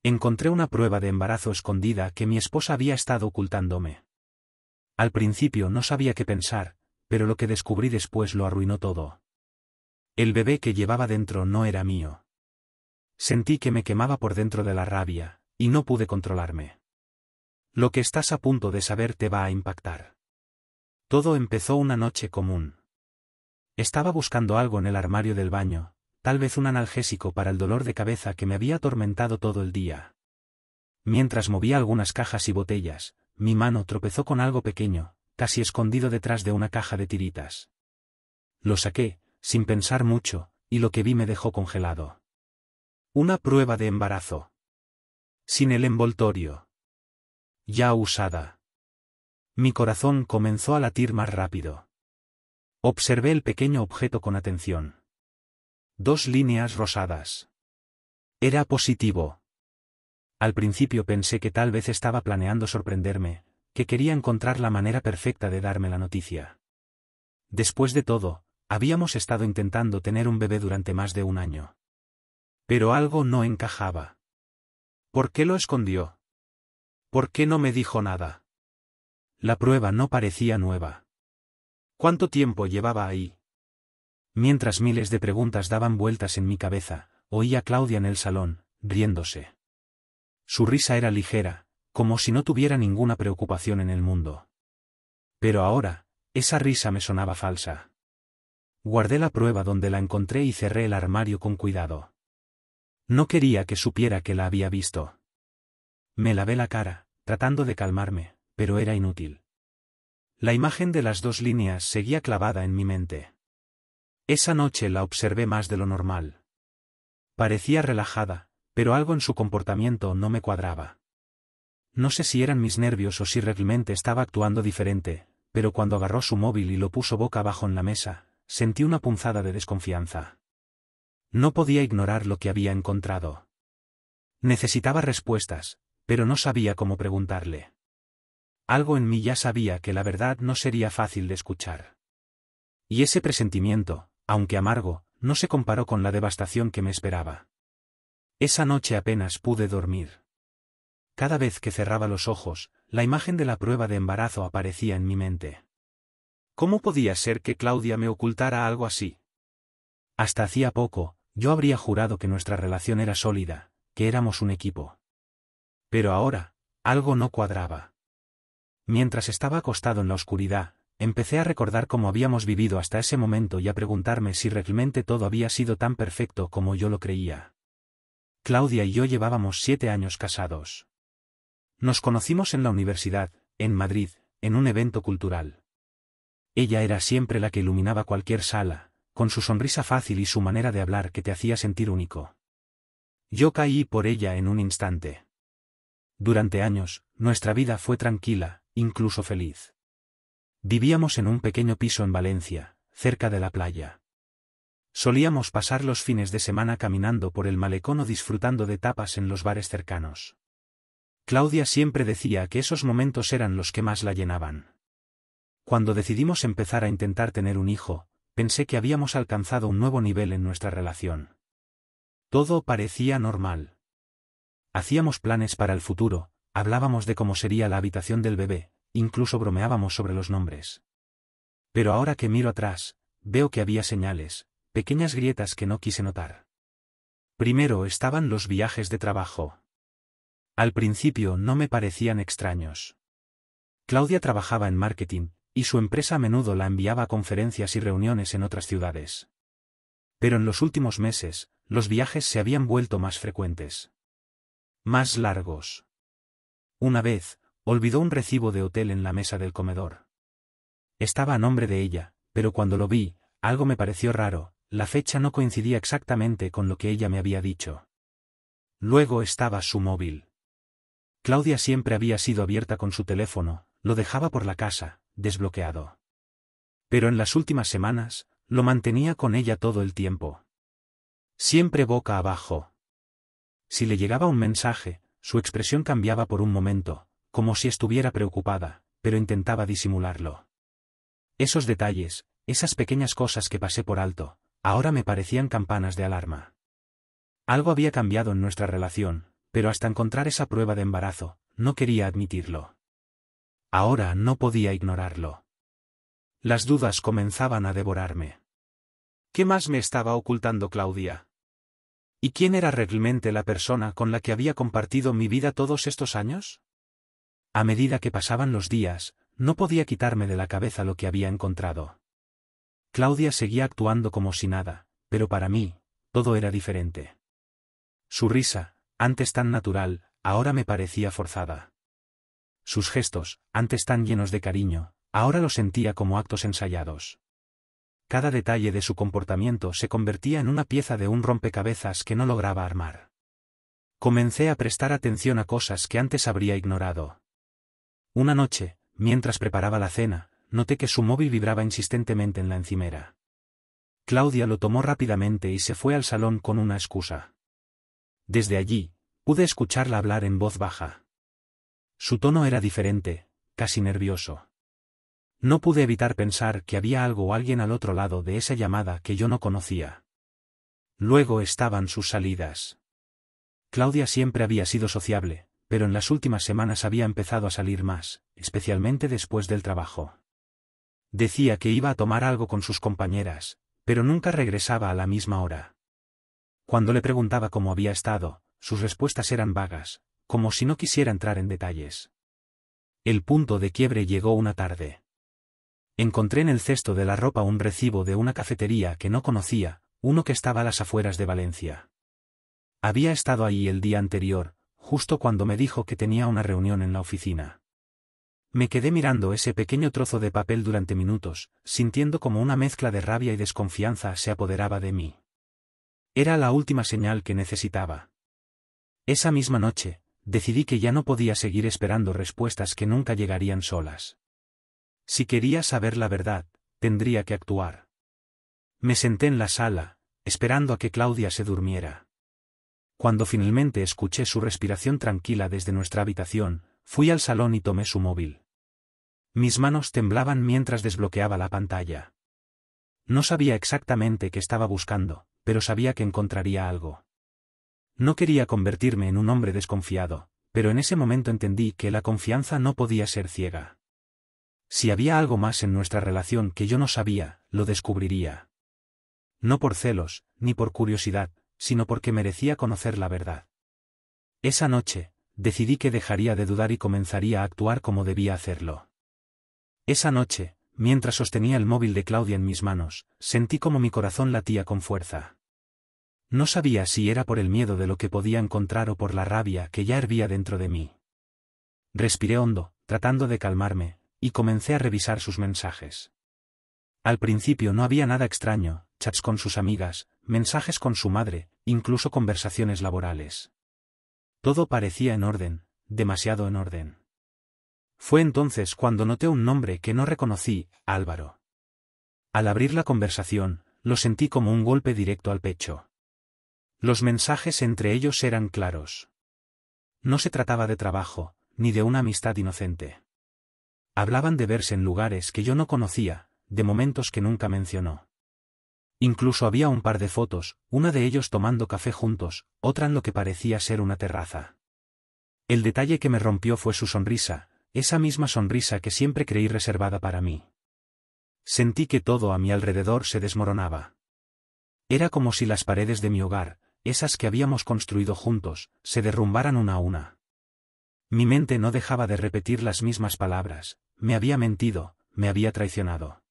Encontré una prueba de embarazo escondida que mi esposa había estado ocultándome. Al principio no sabía qué pensar, pero lo que descubrí después lo arruinó todo. El bebé que llevaba dentro no era mío. Sentí que me quemaba por dentro de la rabia, y no pude controlarme. Lo que estás a punto de saber te va a impactar. Todo empezó una noche común. Estaba buscando algo en el armario del baño, tal vez un analgésico para el dolor de cabeza que me había atormentado todo el día. Mientras movía algunas cajas y botellas, mi mano tropezó con algo pequeño, casi escondido detrás de una caja de tiritas. Lo saqué, sin pensar mucho, y lo que vi me dejó congelado. Una prueba de embarazo. Sin el envoltorio. Ya usada. Mi corazón comenzó a latir más rápido. Observé el pequeño objeto con atención. 2 líneas rosadas. Era positivo. Al principio pensé que tal vez estaba planeando sorprenderme, que quería encontrar la manera perfecta de darme la noticia. Después de todo, habíamos estado intentando tener un bebé durante más de un año. Pero algo no encajaba. ¿Por qué lo escondió? ¿Por qué no me dijo nada? La prueba no parecía nueva. ¿Cuánto tiempo llevaba ahí? Mientras miles de preguntas daban vueltas en mi cabeza, oí a Claudia en el salón, riéndose. Su risa era ligera, como si no tuviera ninguna preocupación en el mundo. Pero ahora, esa risa me sonaba falsa. Guardé la prueba donde la encontré y cerré el armario con cuidado. No quería que supiera que la había visto. Me lavé la cara, tratando de calmarme, pero era inútil. La imagen de las 2 líneas seguía clavada en mi mente. Esa noche la observé más de lo normal. Parecía relajada, pero algo en su comportamiento no me cuadraba. No sé si eran mis nervios o si realmente estaba actuando diferente, pero cuando agarró su móvil y lo puso boca abajo en la mesa, sentí una punzada de desconfianza. No podía ignorar lo que había encontrado. Necesitaba respuestas, pero no sabía cómo preguntarle. Algo en mí ya sabía que la verdad no sería fácil de escuchar. Y ese presentimiento, aunque amargo, no se comparó con la devastación que me esperaba. Esa noche apenas pude dormir. Cada vez que cerraba los ojos, la imagen de la prueba de embarazo aparecía en mi mente. ¿Cómo podía ser que Claudia me ocultara algo así? Hasta hacía poco, yo habría jurado que nuestra relación era sólida, que éramos un equipo. Pero ahora, algo no cuadraba. Mientras estaba acostado en la oscuridad, empecé a recordar cómo habíamos vivido hasta ese momento y a preguntarme si realmente todo había sido tan perfecto como yo lo creía. Claudia y yo llevábamos 7 años casados. Nos conocimos en la universidad, en Madrid, en un evento cultural. Ella era siempre la que iluminaba cualquier sala, con su sonrisa fácil y su manera de hablar que te hacía sentir único. Yo caí por ella en un instante. Durante años, nuestra vida fue tranquila, incluso feliz. Vivíamos en un pequeño piso en Valencia, cerca de la playa. Solíamos pasar los fines de semana caminando por el malecón o disfrutando de tapas en los bares cercanos. Claudia siempre decía que esos momentos eran los que más la llenaban. Cuando decidimos empezar a intentar tener un hijo, pensé que habíamos alcanzado un nuevo nivel en nuestra relación. Todo parecía normal. Hacíamos planes para el futuro, hablábamos de cómo sería la habitación del bebé, incluso bromeábamos sobre los nombres. Pero ahora que miro atrás, veo que había señales, pequeñas grietas que no quise notar. Primero estaban los viajes de trabajo. Al principio no me parecían extraños. Claudia trabajaba en marketing, y su empresa a menudo la enviaba a conferencias y reuniones en otras ciudades. Pero en los últimos meses, los viajes se habían vuelto más frecuentes. Más largos. Una vez, olvidó un recibo de hotel en la mesa del comedor. Estaba a nombre de ella, pero cuando lo vi, algo me pareció raro, la fecha no coincidía exactamente con lo que ella me había dicho. Luego estaba su móvil. Claudia siempre había sido abierta con su teléfono, lo dejaba por la casa, desbloqueado. Pero en las últimas semanas, lo mantenía con ella todo el tiempo. Siempre boca abajo. Si le llegaba un mensaje, su expresión cambiaba por un momento, como si estuviera preocupada, pero intentaba disimularlo. Esos detalles, esas pequeñas cosas que pasé por alto, ahora me parecían campanas de alarma. Algo había cambiado en nuestra relación, pero hasta encontrar esa prueba de embarazo, no quería admitirlo. Ahora no podía ignorarlo. Las dudas comenzaban a devorarme. ¿Qué más me estaba ocultando Claudia? ¿Y quién era realmente la persona con la que había compartido mi vida todos estos años? A medida que pasaban los días, no podía quitarme de la cabeza lo que había encontrado. Claudia seguía actuando como si nada, pero para mí, todo era diferente. Su risa, antes tan natural, ahora me parecía forzada. Sus gestos, antes tan llenos de cariño, ahora los sentía como actos ensayados. Cada detalle de su comportamiento se convertía en una pieza de un rompecabezas que no lograba armar. Comencé a prestar atención a cosas que antes habría ignorado. Una noche, mientras preparaba la cena, noté que su móvil vibraba insistentemente en la encimera. Claudia lo tomó rápidamente y se fue al salón con una excusa. Desde allí, pude escucharla hablar en voz baja. Su tono era diferente, casi nervioso. No pude evitar pensar que había algo o alguien al otro lado de esa llamada que yo no conocía. Luego estaban sus salidas. Claudia siempre había sido sociable, pero en las últimas semanas había empezado a salir más, especialmente después del trabajo. Decía que iba a tomar algo con sus compañeras, pero nunca regresaba a la misma hora. Cuando le preguntaba cómo había estado, sus respuestas eran vagas, como si no quisiera entrar en detalles. El punto de quiebre llegó una tarde. Encontré en el cesto de la ropa un recibo de una cafetería que no conocía, uno que estaba a las afueras de Valencia. Había estado allí el día anterior, justo cuando me dijo que tenía una reunión en la oficina. Me quedé mirando ese pequeño trozo de papel durante minutos, sintiendo como una mezcla de rabia y desconfianza se apoderaba de mí. Era la última señal que necesitaba. Esa misma noche, decidí que ya no podía seguir esperando respuestas que nunca llegarían solas. Si quería saber la verdad, tendría que actuar. Me senté en la sala, esperando a que Claudia se durmiera. Cuando finalmente escuché su respiración tranquila desde nuestra habitación, fui al salón y tomé su móvil. Mis manos temblaban mientras desbloqueaba la pantalla. No sabía exactamente qué estaba buscando, pero sabía que encontraría algo. No quería convertirme en un hombre desconfiado, pero en ese momento entendí que la confianza no podía ser ciega. Si había algo más en nuestra relación que yo no sabía, lo descubriría. No por celos, ni por curiosidad, sino porque merecía conocer la verdad. Esa noche, decidí que dejaría de dudar y comenzaría a actuar como debía hacerlo. Esa noche, mientras sostenía el móvil de Claudia en mis manos, sentí como mi corazón latía con fuerza. No sabía si era por el miedo de lo que podía encontrar o por la rabia que ya hervía dentro de mí. Respiré hondo, tratando de calmarme, y comencé a revisar sus mensajes. Al principio no había nada extraño, chats con sus amigas, mensajes con su madre, incluso conversaciones laborales. Todo parecía en orden, demasiado en orden. Fue entonces cuando noté un nombre que no reconocí, Álvaro. Al abrir la conversación, lo sentí como un golpe directo al pecho. Los mensajes entre ellos eran claros. No se trataba de trabajo, ni de una amistad inocente. Hablaban de verse en lugares que yo no conocía, de momentos que nunca mencionó. Incluso había un par de fotos, una de ellos tomando café juntos, otra en lo que parecía ser una terraza. El detalle que me rompió fue su sonrisa, esa misma sonrisa que siempre creí reservada para mí. Sentí que todo a mi alrededor se desmoronaba. Era como si las paredes de mi hogar, esas que habíamos construido juntos, se derrumbaran una a una. Mi mente no dejaba de repetir las mismas palabras: me había mentido, me había traicionado.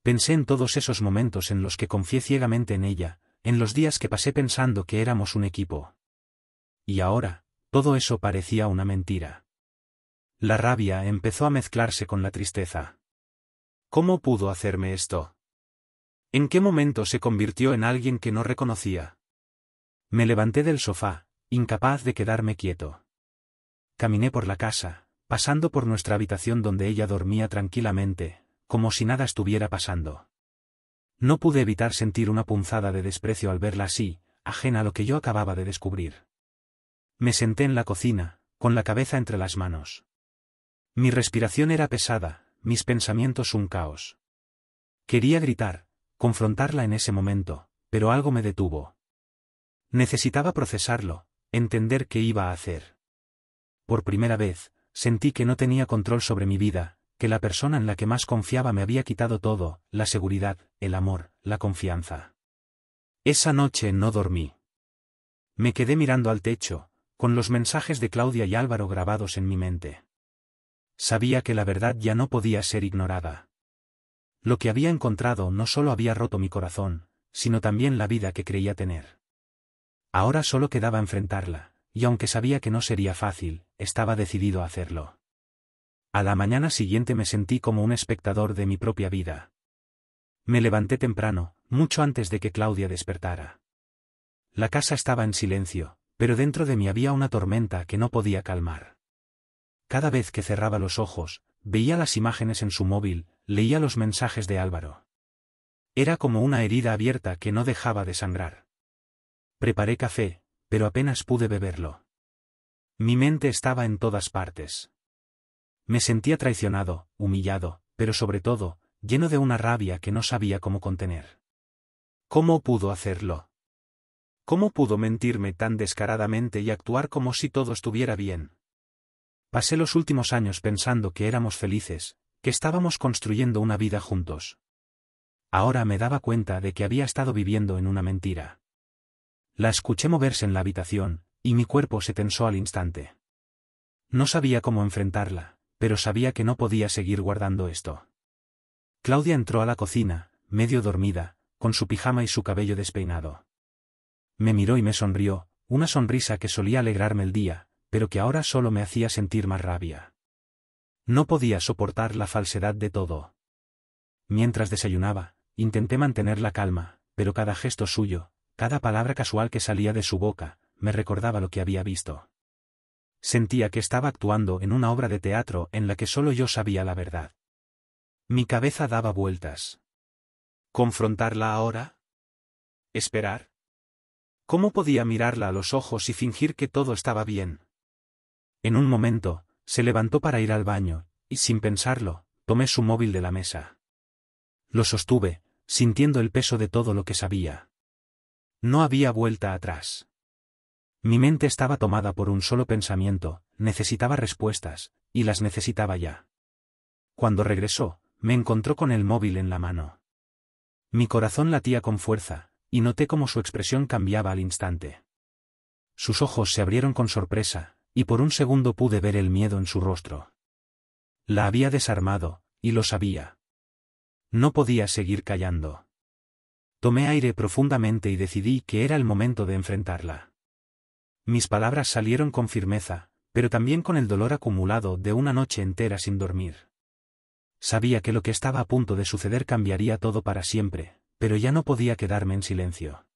Pensé en todos esos momentos en los que confié ciegamente en ella, en los días que pasé pensando que éramos un equipo. Y ahora, todo eso parecía una mentira. La rabia empezó a mezclarse con la tristeza. ¿Cómo pudo hacerme esto? ¿En qué momento se convirtió en alguien que no reconocía? Me levanté del sofá, incapaz de quedarme quieto. Caminé por la casa, pasando por nuestra habitación donde ella dormía tranquilamente, como si nada estuviera pasando. No pude evitar sentir una punzada de desprecio al verla así, ajena a lo que yo acababa de descubrir. Me senté en la cocina, con la cabeza entre las manos. Mi respiración era pesada, mis pensamientos un caos. Quería gritar, confrontarla en ese momento, pero algo me detuvo. Necesitaba procesarlo, entender qué iba a hacer. Por primera vez, sentí que no tenía control sobre mi vida, que la persona en la que más confiaba me había quitado todo, la seguridad, el amor, la confianza. Esa noche no dormí. Me quedé mirando al techo, con los mensajes de Claudia y Álvaro grabados en mi mente. Sabía que la verdad ya no podía ser ignorada. Lo que había encontrado no solo había roto mi corazón, sino también la vida que creía tener. Ahora solo quedaba enfrentarla, y aunque sabía que no sería fácil, estaba decidido a hacerlo. A la mañana siguiente me sentí como un espectador de mi propia vida. Me levanté temprano, mucho antes de que Claudia despertara. La casa estaba en silencio, pero dentro de mí había una tormenta que no podía calmar. Cada vez que cerraba los ojos, veía las imágenes en su móvil, leía los mensajes de Álvaro. Era como una herida abierta que no dejaba de sangrar. Preparé café, pero apenas pude beberlo. Mi mente estaba en todas partes. Me sentía traicionado, humillado, pero sobre todo, lleno de una rabia que no sabía cómo contener. ¿Cómo pudo hacerlo? ¿Cómo pudo mentirme tan descaradamente y actuar como si todo estuviera bien? Pasé los últimos años pensando que éramos felices, que estábamos construyendo una vida juntos. Ahora me daba cuenta de que había estado viviendo en una mentira. La escuché moverse en la habitación, y mi cuerpo se tensó al instante. No sabía cómo enfrentarla, pero sabía que no podía seguir guardando esto. Claudia entró a la cocina, medio dormida, con su pijama y su cabello despeinado. Me miró y me sonrió, una sonrisa que solía alegrarme el día, pero que ahora solo me hacía sentir más rabia. No podía soportar la falsedad de todo. Mientras desayunaba, intenté mantener la calma, pero cada gesto suyo, cada palabra casual que salía de su boca, me recordaba lo que había visto. Sentía que estaba actuando en una obra de teatro en la que solo yo sabía la verdad. Mi cabeza daba vueltas. ¿Confrontarla ahora? ¿Esperar? ¿Cómo podía mirarla a los ojos y fingir que todo estaba bien? En un momento, se levantó para ir al baño, y sin pensarlo, tomé su móvil de la mesa. Lo sostuve, sintiendo el peso de todo lo que sabía. No había vuelta atrás. Mi mente estaba tomada por un solo pensamiento, necesitaba respuestas, y las necesitaba ya. Cuando regresó, me encontró con el móvil en la mano. Mi corazón latía con fuerza, y noté cómo su expresión cambiaba al instante. Sus ojos se abrieron con sorpresa, y por un segundo pude ver el miedo en su rostro. La había desarmado, y lo sabía. No podía seguir callando. Tomé aire profundamente y decidí que era el momento de enfrentarla. Mis palabras salieron con firmeza, pero también con el dolor acumulado de una noche entera sin dormir. Sabía que lo que estaba a punto de suceder cambiaría todo para siempre, pero ya no podía quedarme en silencio.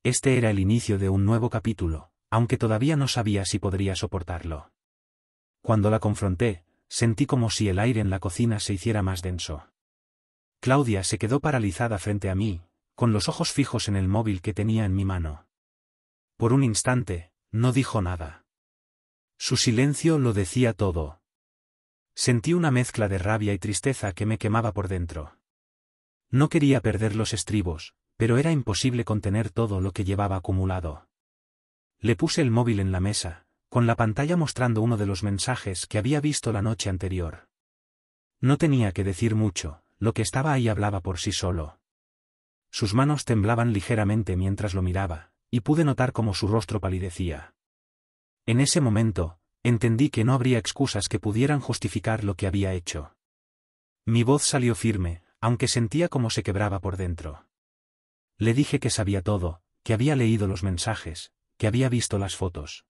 Este era el inicio de un nuevo capítulo, aunque todavía no sabía si podría soportarlo. Cuando la confronté, sentí como si el aire en la cocina se hiciera más denso. Claudia se quedó paralizada frente a mí, con los ojos fijos en el móvil que tenía en mi mano. Por un instante, no dijo nada. Su silencio lo decía todo. Sentí una mezcla de rabia y tristeza que me quemaba por dentro. No quería perder los estribos, pero era imposible contener todo lo que llevaba acumulado. Le puse el móvil en la mesa, con la pantalla mostrando uno de los mensajes que había visto la noche anterior. No tenía que decir mucho, lo que estaba ahí hablaba por sí solo. Sus manos temblaban ligeramente mientras lo miraba, y pude notar cómo su rostro palidecía. En ese momento, entendí que no habría excusas que pudieran justificar lo que había hecho. Mi voz salió firme, aunque sentía cómo se quebraba por dentro. Le dije que sabía todo, que había leído los mensajes, que había visto las fotos.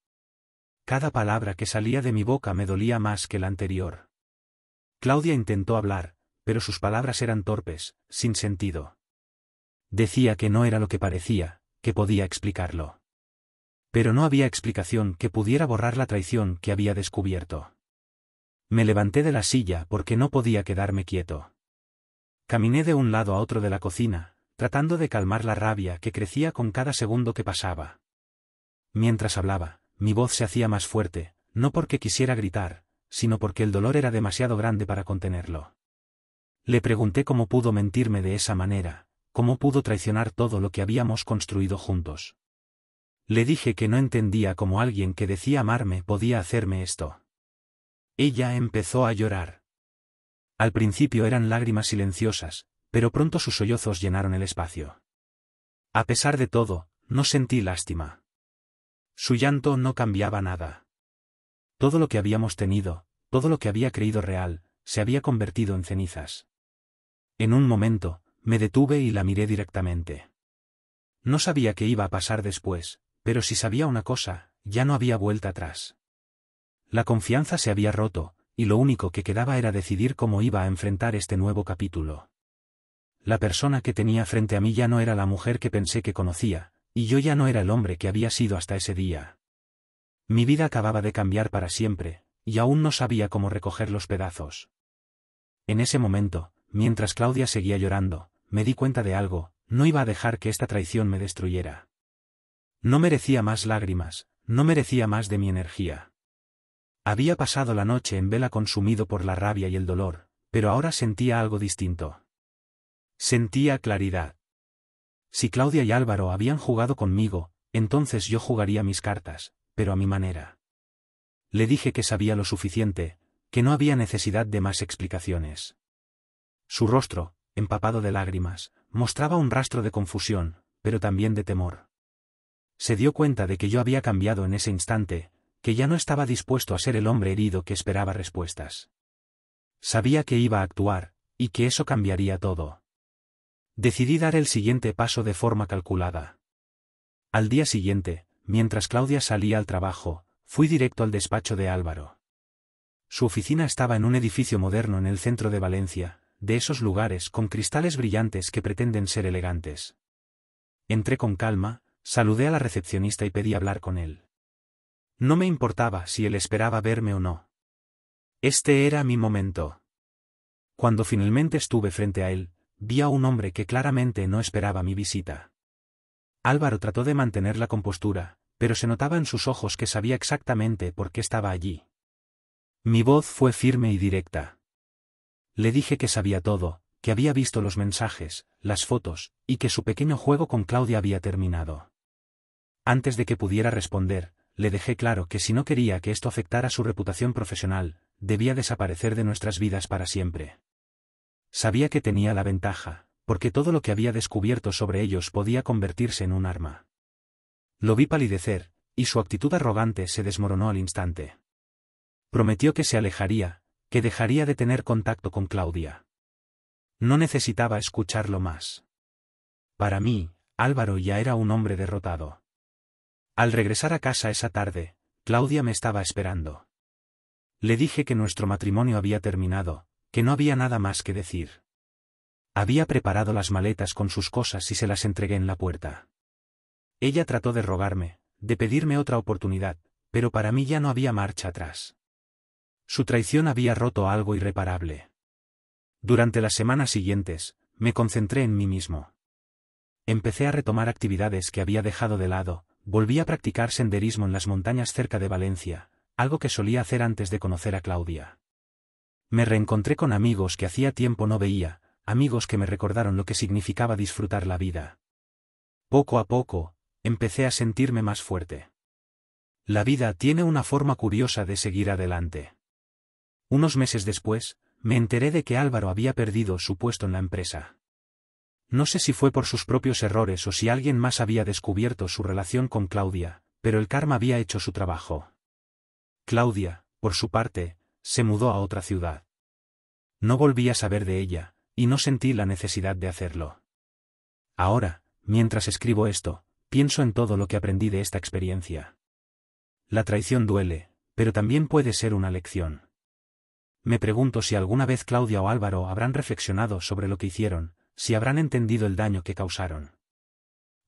Cada palabra que salía de mi boca me dolía más que la anterior. Claudia intentó hablar, pero sus palabras eran torpes, sin sentido. Decía que no era lo que parecía, que podía explicarlo. Pero no había explicación que pudiera borrar la traición que había descubierto. Me levanté de la silla porque no podía quedarme quieto. Caminé de un lado a otro de la cocina, tratando de calmar la rabia que crecía con cada segundo que pasaba. Mientras hablaba, mi voz se hacía más fuerte, no porque quisiera gritar, sino porque el dolor era demasiado grande para contenerlo. Le pregunté cómo pudo mentirme de esa manera, cómo pudo traicionar todo lo que habíamos construido juntos. Le dije que no entendía cómo alguien que decía amarme podía hacerme esto. Ella empezó a llorar. Al principio eran lágrimas silenciosas, pero pronto sus sollozos llenaron el espacio. A pesar de todo, no sentí lástima. Su llanto no cambiaba nada. Todo lo que habíamos tenido, todo lo que había creído real, se había convertido en cenizas. En un momento, me detuve y la miré directamente. No sabía qué iba a pasar después, pero si sabía una cosa, ya no había vuelta atrás. La confianza se había roto, y lo único que quedaba era decidir cómo iba a enfrentar este nuevo capítulo. La persona que tenía frente a mí ya no era la mujer que pensé que conocía, y yo ya no era el hombre que había sido hasta ese día. Mi vida acababa de cambiar para siempre, y aún no sabía cómo recoger los pedazos. En ese momento, mientras Claudia seguía llorando, me di cuenta de algo: no iba a dejar que esta traición me destruyera. No merecía más lágrimas, no merecía más de mi energía. Había pasado la noche en vela consumido por la rabia y el dolor, pero ahora sentía algo distinto. Sentía claridad. Si Claudia y Álvaro habían jugado conmigo, entonces yo jugaría mis cartas, pero a mi manera. Le dije que sabía lo suficiente, que no había necesidad de más explicaciones. Su rostro, empapado de lágrimas, mostraba un rastro de confusión, pero también de temor. Se dio cuenta de que yo había cambiado en ese instante, que ya no estaba dispuesto a ser el hombre herido que esperaba respuestas. Sabía que iba a actuar, y que eso cambiaría todo. Decidí dar el siguiente paso de forma calculada. Al día siguiente, mientras Claudia salía al trabajo, fui directo al despacho de Álvaro. Su oficina estaba en un edificio moderno en el centro de Valencia, de esos lugares con cristales brillantes que pretenden ser elegantes. Entré con calma, saludé a la recepcionista y pedí hablar con él. No me importaba si él esperaba verme o no. Este era mi momento. Cuando finalmente estuve frente a él, vi a un hombre que claramente no esperaba mi visita. Álvaro trató de mantener la compostura, pero se notaba en sus ojos que sabía exactamente por qué estaba allí. Mi voz fue firme y directa. Le dije que sabía todo, que había visto los mensajes, las fotos, y que su pequeño juego con Claudia había terminado. Antes de que pudiera responder, le dejé claro que si no quería que esto afectara su reputación profesional, debía desaparecer de nuestras vidas para siempre. Sabía que tenía la ventaja, porque todo lo que había descubierto sobre ellos podía convertirse en un arma. Lo vi palidecer, y su actitud arrogante se desmoronó al instante. Prometió que se alejaría, que dejaría de tener contacto con Claudia. No necesitaba escucharlo más. Para mí, Álvaro ya era un hombre derrotado. Al regresar a casa esa tarde, Claudia me estaba esperando. Le dije que nuestro matrimonio había terminado, que no había nada más que decir. Había preparado las maletas con sus cosas y se las entregué en la puerta. Ella trató de rogarme, de pedirme otra oportunidad, pero para mí ya no había marcha atrás. Su traición había roto algo irreparable. Durante las semanas siguientes, me concentré en mí mismo. Empecé a retomar actividades que había dejado de lado, volví a practicar senderismo en las montañas cerca de Valencia, algo que solía hacer antes de conocer a Claudia. Me reencontré con amigos que hacía tiempo no veía, amigos que me recordaron lo que significaba disfrutar la vida. Poco a poco, empecé a sentirme más fuerte. La vida tiene una forma curiosa de seguir adelante. Unos meses después, me enteré de que Álvaro había perdido su puesto en la empresa. No sé si fue por sus propios errores o si alguien más había descubierto su relación con Claudia, pero el karma había hecho su trabajo. Claudia, por su parte, se mudó a otra ciudad. No volví a saber de ella, y no sentí la necesidad de hacerlo. Ahora, mientras escribo esto, pienso en todo lo que aprendí de esta experiencia. La traición duele, pero también puede ser una lección. Me pregunto si alguna vez Claudia o Álvaro habrán reflexionado sobre lo que hicieron, si habrán entendido el daño que causaron.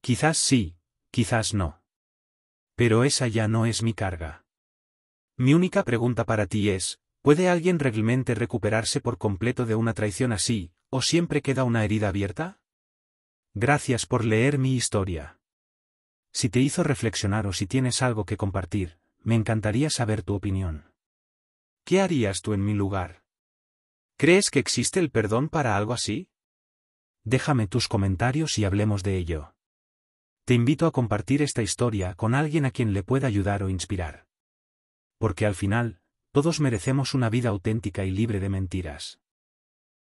Quizás sí, quizás no. Pero esa ya no es mi carga. Mi única pregunta para ti es, ¿puede alguien realmente recuperarse por completo de una traición así, o siempre queda una herida abierta? Gracias por leer mi historia. Si te hizo reflexionar o si tienes algo que compartir, me encantaría saber tu opinión. ¿Qué harías tú en mi lugar? ¿Crees que existe el perdón para algo así? Déjame tus comentarios y hablemos de ello. Te invito a compartir esta historia con alguien a quien le pueda ayudar o inspirar. Porque al final, todos merecemos una vida auténtica y libre de mentiras.